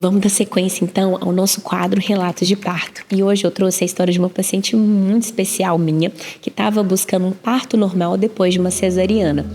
Vamos dar sequência, então, ao nosso quadro Relatos de Parto. E hoje eu trouxe a história de uma paciente muito especial minha, que estava buscando um parto normal depois de uma cesariana.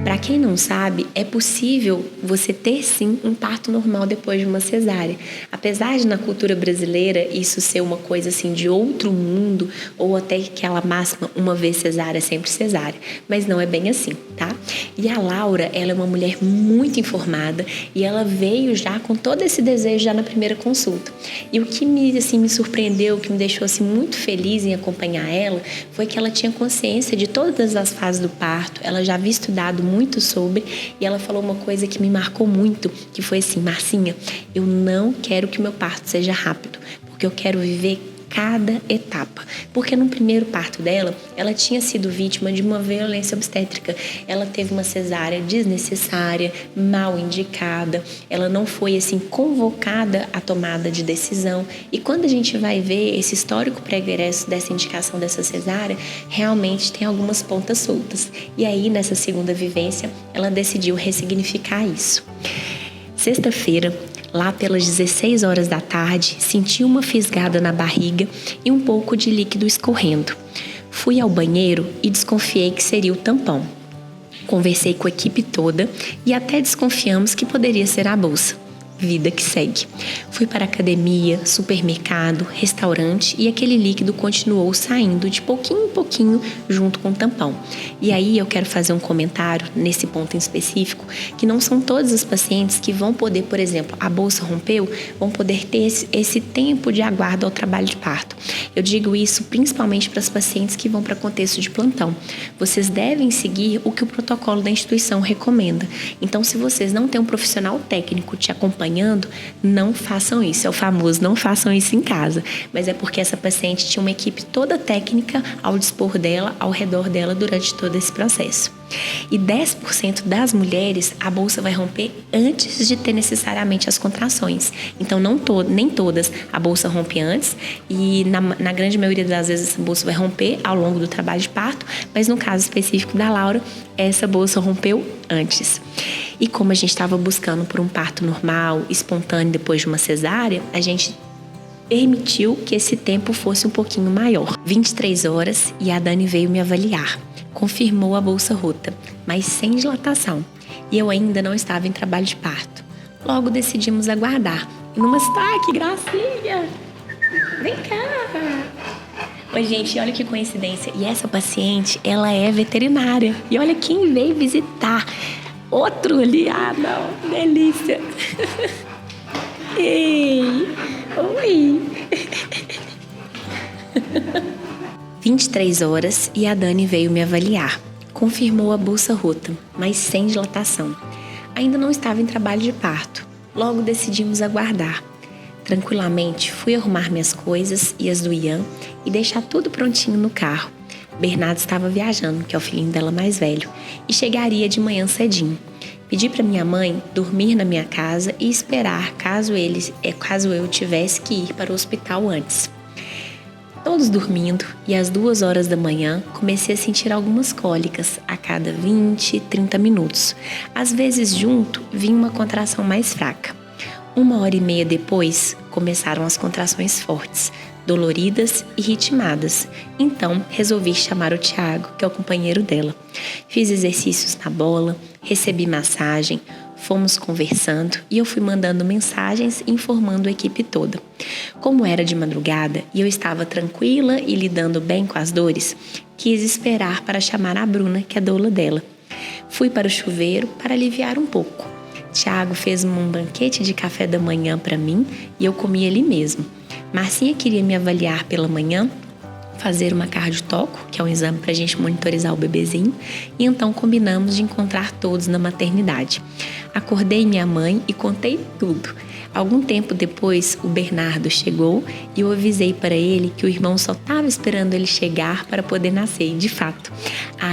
Para quem não sabe, é possível você ter sim um parto normal depois de uma cesárea. Apesar de na cultura brasileira isso ser uma coisa assim de outro mundo, ou até aquela máxima, uma vez cesárea, sempre cesárea. Mas não é bem assim, tá? E a Laura, ela é uma mulher muito informada e ela veio já com todo esse desejo já na primeira consulta. E o que me surpreendeu, o que me deixou assim, muito feliz em acompanhar ela, foi que ela tinha consciência de todas as fases do parto, ela já havia estudado muito sobre, e ela falou uma coisa que me marcou muito, que foi assim: Marcinha, eu não quero que o meu parto seja rápido, porque eu quero viver cada etapa. Porque no primeiro parto dela, ela tinha sido vítima de uma violência obstétrica. Ela teve uma cesárea desnecessária, mal indicada, ela não foi assim convocada à tomada de decisão. E quando a gente vai ver esse histórico pregresso dessa indicação dessa cesárea, realmente tem algumas pontas soltas. E aí, nessa segunda vivência, ela decidiu ressignificar isso. Sexta-feira, lá pelas 16 horas da tarde, senti uma fisgada na barriga e um pouco de líquido escorrendo. Fui ao banheiro e desconfiei que seria o tampão. Conversei com a equipe toda e até desconfiamos que poderia ser a bolsa. Vida que segue. Fui para a academia, supermercado, restaurante e aquele líquido continuou saindo de pouquinho em pouquinho junto com o tampão. E aí eu quero fazer um comentário nesse ponto em específico, que não são todas as pacientes que vão poder, por exemplo, a bolsa rompeu, vão poder ter esse tempo de aguardo ao trabalho de parto. Eu digo isso principalmente para as pacientes que vão para contexto de plantão. Vocês devem seguir o que o protocolo da instituição recomenda. Então, se vocês não têm um profissional técnico te acompanhando, não façam isso. É o famoso não façam isso em casa. Mas é porque essa paciente tinha uma equipe toda técnica ao dispor dela, ao redor dela durante todo esse processo. E 10% das mulheres, a bolsa vai romper antes de ter necessariamente as contrações. Então, nem todas a bolsa rompe antes, e na grande maioria das vezes essa bolsa vai romper ao longo do trabalho de parto, mas no caso específico da Laura, essa bolsa rompeu antes. E como a gente estava buscando por um parto normal, espontâneo depois de uma cesárea, a gente permitiu que esse tempo fosse um pouquinho maior. 23 horas e a Dani veio me avaliar. Confirmou a bolsa rota, mas sem dilatação. E eu ainda não estava em trabalho de parto. Logo decidimos aguardar. E numa que gracinha! Vem cá! Oi, gente, olha que coincidência. E essa paciente, ela é veterinária. E olha quem veio visitar. Outro ali. Ah, não. Delícia. Ei. Oi. 23 horas e a Dani veio me avaliar. Confirmou a bolsa rota, mas sem dilatação. Ainda não estava em trabalho de parto. Logo decidimos aguardar. Tranquilamente, fui arrumar minhas coisas e as do Ian e deixar tudo prontinho no carro. Bernardo estava viajando, que é o filhinho dela mais velho, e chegaria de manhã cedinho. Pedi para minha mãe dormir na minha casa e esperar caso eu tivesse que ir para o hospital antes. Todos dormindo, e às 2 horas da manhã comecei a sentir algumas cólicas a cada 20, 30 minutos. Às vezes junto vinha uma contração mais fraca. 1h30 depois começaram as contrações fortes, doloridas e ritmadas. Então resolvi chamar o Thiago, que é o companheiro dela. Fiz exercícios na bola, recebi massagem, fomos conversando e eu fui mandando mensagens informando a equipe toda. Como era de madrugada e eu estava tranquila e lidando bem com as dores, quis esperar para chamar a Bruna, que é a doula dela. Fui para o chuveiro para aliviar um pouco. Thiago fez um banquete de café da manhã para mim e eu comi ali mesmo. Marcinha queria me avaliar pela manhã, fazer uma cardiotoco, que é um exame para a gente monitorizar o bebezinho, e então combinamos de encontrar todos na maternidade. Acordei minha mãe e contei tudo. Algum tempo depois, o Bernardo chegou e eu avisei para ele que o irmão só estava esperando ele chegar para poder nascer, de fato.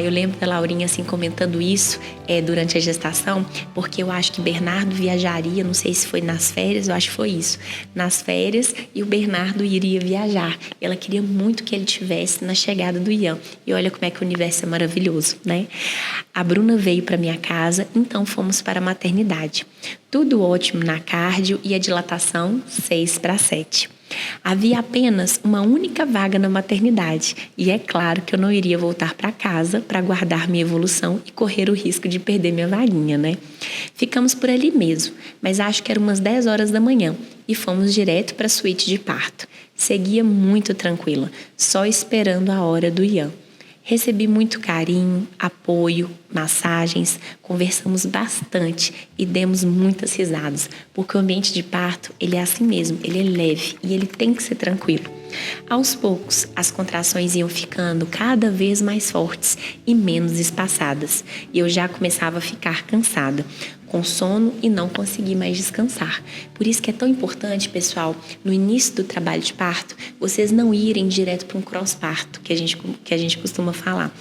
Eu lembro da Laurinha assim comentando isso durante a gestação, porque eu acho que Bernardo viajaria, não sei se foi nas férias, eu acho que foi isso, nas férias, e o Bernardo iria viajar. Ela queria muito que ele tivesse na chegada do Ian. E olha como é que o universo é maravilhoso, né? A Bruna veio para minha casa, então fomos para a maternidade. Tudo ótimo na cardio e a dilatação 6/7. Havia apenas uma única vaga na maternidade e é claro que eu não iria voltar para casa para aguardar minha evolução e correr o risco de perder minha vaguinha, né? Ficamos por ali mesmo, mas acho que era umas 10 horas da manhã e fomos direto para a suíte de parto. Seguia muito tranquila, só esperando a hora do Ian. Recebi muito carinho, apoio, massagens, conversamos bastante e demos muitas risadas, porque o ambiente de parto, ele é assim mesmo, ele é leve e ele tem que ser tranquilo. Aos poucos, as contrações iam ficando cada vez mais fortes e menos espaçadas, e eu já começava a ficar cansada, com sono e não consegui mais descansar. Por isso que é tão importante, pessoal, no início do trabalho de parto, vocês não irem direto para um cross-parto, que a gente costuma falar.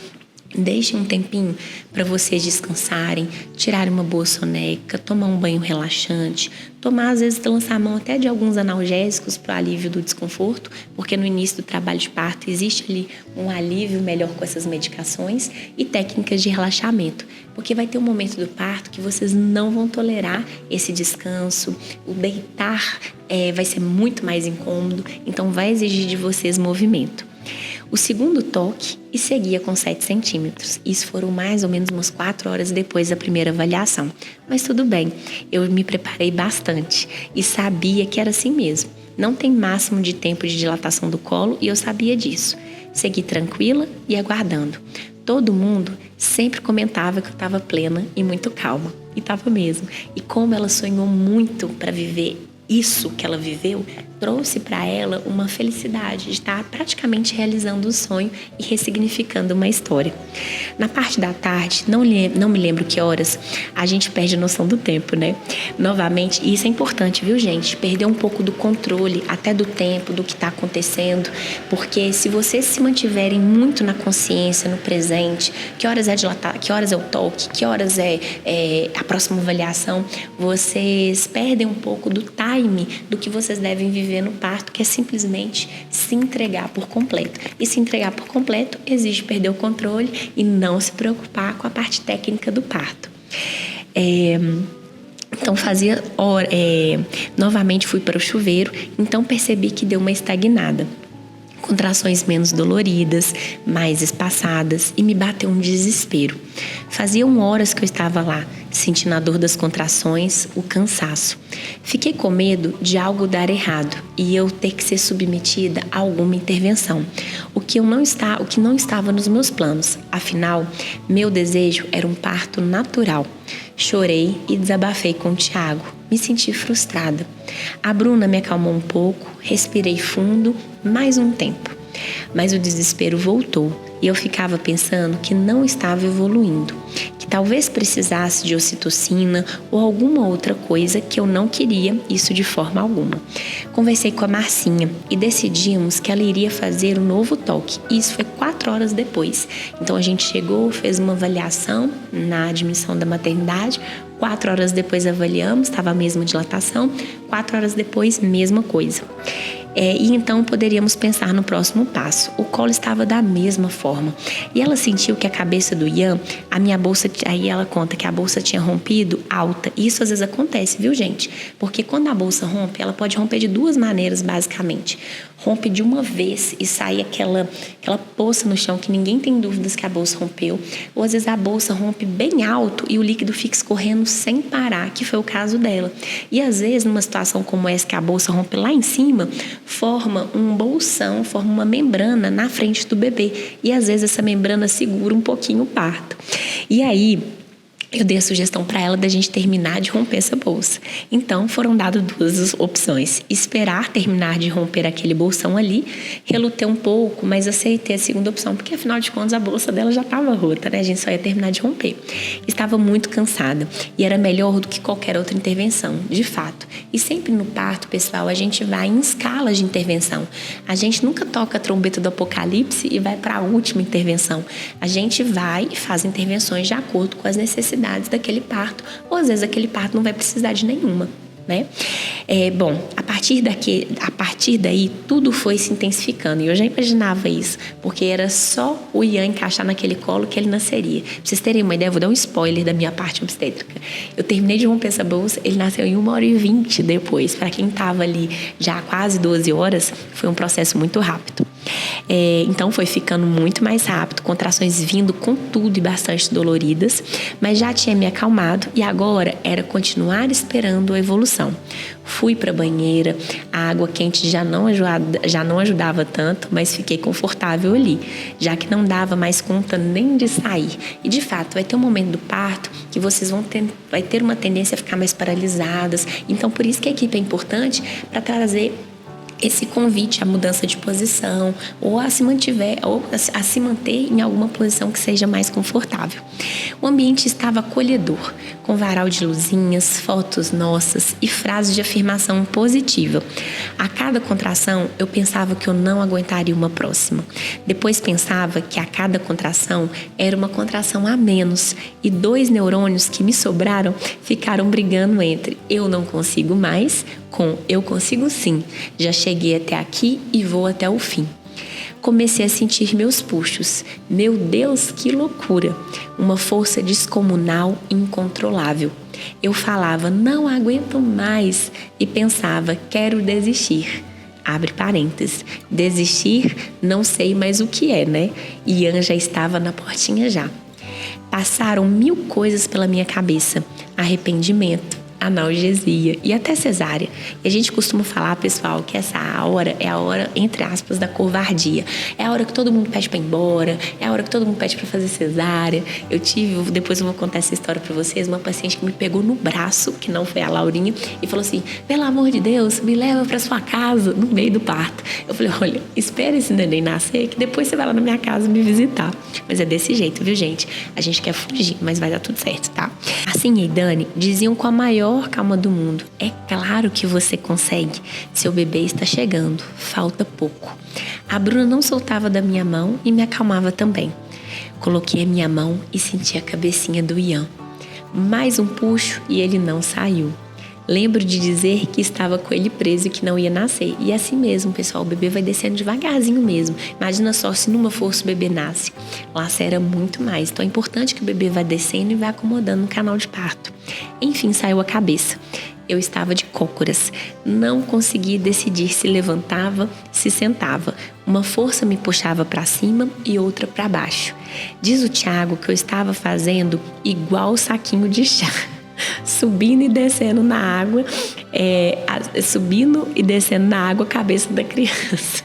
Deixem um tempinho para vocês descansarem, tirarem uma boa soneca, tomar um banho relaxante, tomar, às vezes, lançar a mão até de alguns analgésicos para o alívio do desconforto, porque no início do trabalho de parto existe ali um alívio melhor com essas medicações e técnicas de relaxamento, porque vai ter um momento do parto que vocês não vão tolerar esse descanso, o deitar vai ser muito mais incômodo, então vai exigir de vocês movimento. O segundo toque e seguia com 7 centímetros. Isso foram mais ou menos umas 4 horas depois da primeira avaliação. Mas tudo bem, eu me preparei bastante e sabia que era assim mesmo. Não tem máximo de tempo de dilatação do colo e eu sabia disso. Segui tranquila e aguardando. Todo mundo sempre comentava que eu estava plena e muito calma. E estava mesmo. E como ela sonhou muito para viver isso que ela viveu, trouxe para ela uma felicidade de estar praticamente realizando o sonho e ressignificando uma história. Na parte da tarde, não me lembro que horas, a gente perde a noção do tempo, né? Novamente, e isso é importante, viu, gente? Perder um pouco do controle, até do tempo, do que está acontecendo, porque se vocês se mantiverem muito na consciência, no presente, que horas é dilatar, que horas é o toque, que horas é a próxima avaliação, vocês perdem um pouco do time do que vocês devem viver no parto, que é simplesmente se entregar por completo. E se entregar por completo exige perder o controle e não se preocupar com a parte técnica do parto. Então novamente fui para o chuveiro, então percebi que deu uma estagnada. Contrações menos doloridas, mais espaçadas, e me bateu um desespero. Faziam horas que eu estava lá, sentindo a dor das contrações, o cansaço. Fiquei com medo de algo dar errado e eu ter que ser submetida a alguma intervenção, o que não estava nos meus planos. Afinal, meu desejo era um parto natural. Chorei e desabafei com o Thiago. Me senti frustrada. A Bruna me acalmou um pouco, respirei fundo, mais um tempo. Mas o desespero voltou e eu ficava pensando que não estava evoluindo, que talvez precisasse de ocitocina ou alguma outra coisa que eu não queria isso de forma alguma. Conversei com a Marcinha e decidimos que ela iria fazer um novo toque. E isso foi 4 horas depois. Então a gente chegou, fez uma avaliação na admissão da maternidade. 4 horas depois avaliamos, estava a mesma dilatação. 4 horas depois, mesma coisa. E então poderíamos pensar no próximo passo. O colo estava da mesma forma. E ela sentiu que a cabeça do Ian, a minha bolsa, aí ela conta que a bolsa tinha rompido alta. Isso às vezes acontece, viu, gente? Porque quando a bolsa rompe, ela pode romper de 2 maneiras, basicamente. Rompe de uma vez e sai aquela poça no chão que ninguém tem dúvidas que a bolsa rompeu. Ou às vezes a bolsa rompe bem alto e o líquido fica escorrendo sem parar, que foi o caso dela. E às vezes, numa situação como essa, que a bolsa rompe lá em cima, forma um bolsão, forma uma membrana na frente do bebê. E às vezes essa membrana segura um pouquinho o parto. E aí, eu dei a sugestão para ela da gente terminar de romper essa bolsa. Então, foram dadas duas opções. Esperar terminar de romper aquele bolsão ali. Relutei um pouco, mas aceitei a segunda opção, porque afinal de contas a bolsa dela já estava rota, né? A gente só ia terminar de romper. Estava muito cansada e era melhor do que qualquer outra intervenção, de fato. E sempre no parto, pessoal, a gente vai em escalas de intervenção. A gente nunca toca a trombeta do apocalipse e vai para a última intervenção. A gente vai e faz intervenções de acordo com as necessidades daquele parto, ou às vezes aquele parto não vai precisar de nenhuma, né? Bom, a partir daí tudo foi se intensificando e eu já imaginava isso, porque era só o Ian encaixar naquele colo que ele nasceria. Pra vocês terem uma ideia, eu vou dar um spoiler da minha parte obstétrica. Eu terminei de romper essa bolsa, ele nasceu em 1h20 depois. Para quem tava ali já há quase 12 horas, foi um processo muito rápido. Então foi ficando muito mais rápido, contrações vindo com tudo e bastante doloridas, mas já tinha me acalmado e agora era continuar esperando a evolução. Fui para a banheira, a água quente já não ajudava tanto, mas fiquei confortável ali, já que não dava mais conta nem de sair. E de fato, vai ter um momento do parto que vocês vai ter uma tendência a ficar mais paralisadas. Então por isso que a equipe é importante para trazer esse convite à mudança de posição ou a se manter em alguma posição que seja mais confortável. O ambiente estava acolhedor, com varal de luzinhas, fotos nossas e frases de afirmação positiva. A cada contração, eu pensava que eu não aguentaria uma próxima. Depois pensava que a cada contração era uma contração a menos e 2 neurônios que me sobraram ficaram brigando entre eu não consigo mais com eu consigo sim, já cheguei até aqui e vou até o fim. Comecei a sentir meus puxos. Meu Deus, que loucura! Uma força descomunal e incontrolável. Eu falava, não aguento mais e pensava, quero desistir. Abre parênteses, desistir não sei mais o que é, né? Ian já estava na portinha já. Passaram 1000 coisas pela minha cabeça. Arrependimento, analgesia e até cesárea. E a gente costuma falar, pessoal, que essa hora é a hora, entre aspas, da covardia. É a hora que todo mundo pede pra ir embora, é a hora que todo mundo pede pra fazer cesárea. Depois eu vou contar essa história pra vocês, uma paciente que me pegou no braço, que não foi a Laurinha, e falou assim, pelo amor de Deus, me leva pra sua casa, no meio do parto. Eu falei, olha, espera esse neném nascer, que depois você vai lá na minha casa me visitar. Mas é desse jeito, viu, gente? A gente quer fugir, mas vai dar tudo certo, tá? Assim, e Dani diziam com a maior calma do mundo, é claro que você consegue, seu bebê está chegando, falta pouco. A Bruna não soltava da minha mão e me acalmava também. Coloquei a minha mão e senti a cabecinha do Ian. Mais um puxo e ele não saiu. Lembro de dizer que estava com ele preso e que não ia nascer. E é assim mesmo, pessoal, o bebê vai descendo devagarzinho mesmo. Imagina só se numa força o bebê nasce. Lacera muito mais. Então é importante que o bebê vá descendo e vá acomodando no canal de parto. Enfim, saiu a cabeça. Eu estava de cócoras. Não conseguia decidir se levantava, se sentava. Uma força me puxava para cima e outra para baixo. Diz o Tiago que eu estava fazendo igual o saquinho de chá. Subindo e descendo na água, a cabeça da criança.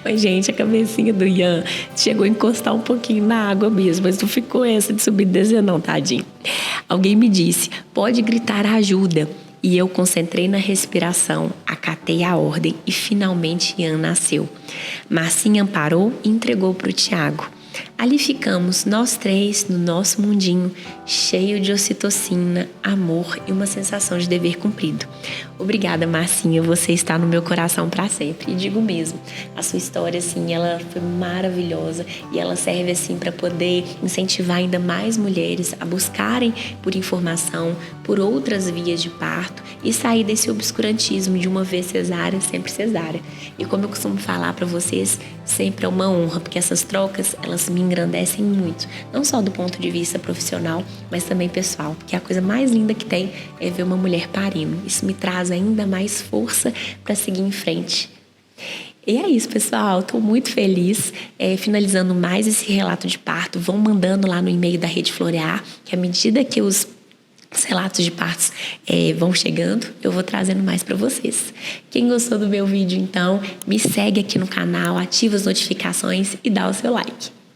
Mas, gente, a cabecinha do Ian chegou a encostar um pouquinho na água mesmo, mas não ficou essa de subir e descer não, tadinho. Alguém me disse, pode gritar ajuda. E eu concentrei na respiração, acatei a ordem e finalmente Ian nasceu. Marcinha amparou e entregou para o Tiago. Ali ficamos, nós 3, no nosso mundinho, cheio de ocitocina, amor e uma sensação de dever cumprido. Obrigada, Marcinha, você está no meu coração para sempre. E digo mesmo, a sua história, assim, ela foi maravilhosa e ela serve, assim, para poder incentivar ainda mais mulheres a buscarem por informação, por outras vias de parto e sair desse obscurantismo de uma vez cesárea, sempre cesárea. E como eu costumo falar para vocês, sempre é uma honra, porque essas trocas, elas me engrandecem muito, não só do ponto de vista profissional, mas também pessoal, porque a coisa mais linda que tem é ver uma mulher parindo. Isso me traz ainda mais força para seguir em frente. E é isso, pessoal. Estou muito feliz. Finalizando mais esse relato de parto, vão mandando lá no e-mail da Rede Florear, que à medida que os relatos de partos vão chegando, eu vou trazendo mais para vocês. Quem gostou do meu vídeo, então, me segue aqui no canal, ativa as notificações e dá o seu like.